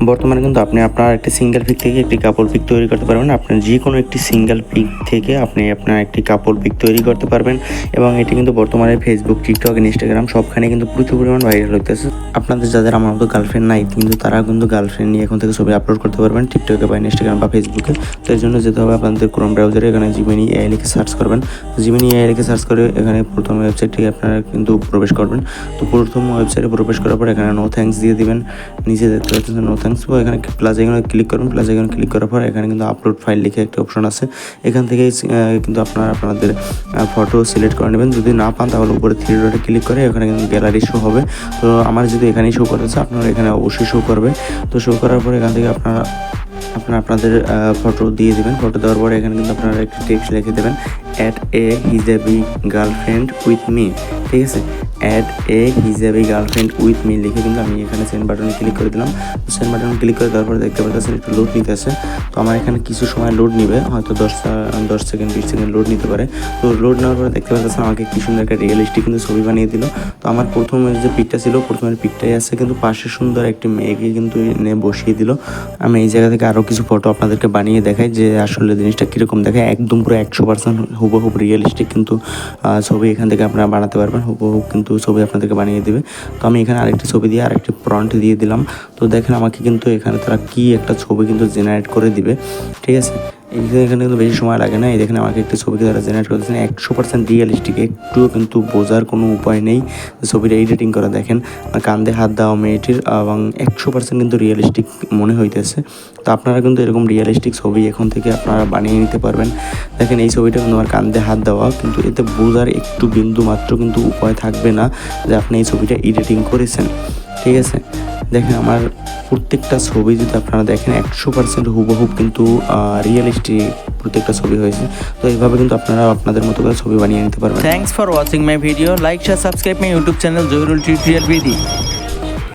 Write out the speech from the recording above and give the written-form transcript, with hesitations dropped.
বর্তমানে কিন্তু আপনি আপনার একটি সিঙ্গেল পিক থেকে একটি কাপল পিক তৈরি করতে পারবেন। আপনার যে কোনো একটি সিঙ্গেল পিক থেকে আপনি আপনার একটি কাপল পিক তৈরি করতে পারবেন এবং এটি কিন্তু বর্তমানে ফেসবুক, টিকটক, ইনস্টাগ্রাম সবখানে কিন্তু প্রচুর পরিমাণ ভাইরাল হইতেছে। আপনাদের যাদের আমার মতো গার্লফ্রেন্ড নাই কিন্তু তারা কিন্তু গার্লফ্রেন্ড নিয়ে এখন থেকে ছবি আপলোড করতে পারবেন টিকটকে বা ইনস্টাগ্রাম বা ফেসবুকে। তো এর জন্য যেতে হবে আপনাদের ক্রোম ব্রাউজারে, এখানে জিমিনি এআই লিখে সার্চ করবেন। জিমিনি এআই লিখে সার্চ করে এখানে প্রথম ওয়েবসাইটটি আপনারা কিন্তু প্রবেশ করবেন। তো প্রথম ওয়েবসাইটে প্রবেশ করার পর এখানে নো থ্যাঙ্কস দিয়ে দিবেন, নিচে দেখতে পাচ্ছেন নো থ্যাঙ্কস। তো এখানে প্লাস আইকনে ক্লিক করবেন। প্লাস আইকনে ক্লিক করার পর এখানে কিন্তু আপলোড ফাইল লিখে একটা অপশন আছে, এখান থেকে কিন্তু আপনারা আপনাদের ফটো সিলেক্ট করে নেবেন। যদি না পান তাহলে উপরে থ্রি ডটে ক্লিক করে এখানে কিন্তু গ্যালারি শো হবে। তো আমার যদি এখানেই শো করতেছে, আপনারা এখানে অবশ্যই শো করবে। তো শো করার পর এখান থেকে আপনাদের ফটো দিয়ে দেবেন। ফটো দেওয়ার পরে এখানে কিন্তু আপনারা একটি টেক্সট লিখে দেবেন, add a hijabi girlfriend with me. ঠিক আছে, add a hijabi girlfriend with me লিখে কিন্তু আমি এখানে সেন্ড বাটনে ক্লিক করে দিলাম। সেন্ড বাটনে ক্লিক করে দেওয়ার পরে দেখতে পাচ্ছেন একটু লোড নিতে আছে। তো আমার এখানে কিছু সময় লোড নিবে, হয়তো 10 সেকেন্ড 20 সেকেন্ড লোড নিতে পারে। তো লোড নেওয়ার পরে দেখতে পাচ্ছেন আমাকে কি সুন্দর একটা রিয়েলিস্টিক কিন্তু ছবি বানিয়ে দিল। তো আমার প্রথমের যে পিকটা ছিল, প্রথমের পিকটাই আছে কিন্তু পাশে সুন্দর একটি মেয়েকে কিন্তু এনে বসিয়ে দিল। আমি এই জায়গা থেকে আরও কিছু ফটো আপনাদেরকে বানিয়ে দেখাই যে আসলে জিনিসটা কীরকম দেখায়। একদম পুরো 100% হুবহুব রিয়েলিস্টিক কিন্তু ছবি এখান থেকে আপনারা বানাতে পারবেন। হুবহুব কিন্তু ছবি আপনাদেরকে বানিয়ে দেবে। তো আমি এখানে আরেকটি ছবি দিয়ে আরেকটি প্রম্পট দিয়ে দিলাম। তো দেখেন আমাকে কিন্তু এখানে তারা কি একটা ছবি কিন্তু জেনারেট করে দিবে। ঠিক আছে, এখানে কিন্তু বেশি সময় লাগে না। এই দেখেন আমাকে একটি ছবিকে তারা জেনারেট করেছেন 100% রিয়েলিস্টিক, একটুও কিন্তু বোঝার কোনো উপায় নেই ছবিটা এডিটিং করা। দেখেন কান্দে হাত দেওয়া মেয়েটির এবং 100% কিন্তু রিয়েলিস্টিক মনে হইতেছে। তো আপনারা কিন্তু এরকম রিয়েলিস্টিক ছবি এখন থেকে আপনারা বানিয়ে নিতে পারবেন। দেখেন এই ছবিটা কিন্তু আমার কান্দে হাত দেওয়া, কিন্তু এতে বোঝার একটু বিন্দু মাত্র কিন্তু উপায় থাকবে না যে আপনি এই ছবিটা এডিটিং করেছেন। ঠিক আছে, দেখেন আমার প্রত্যেকটা ছবি যদি আপনারা দেখেন 100% হুবহুব কিন্তু রিয়েলিস্টিক প্রত্যেকটা ছবি হয়েছে। তো এইভাবে কিন্তু আপনারা আপনাদের মতো করে ছবি বানিয়ে নিতে পারবেন। Thanks for watching my video. Like, share, subscribe my YouTube channel Zohirul Tutorial Vidhi.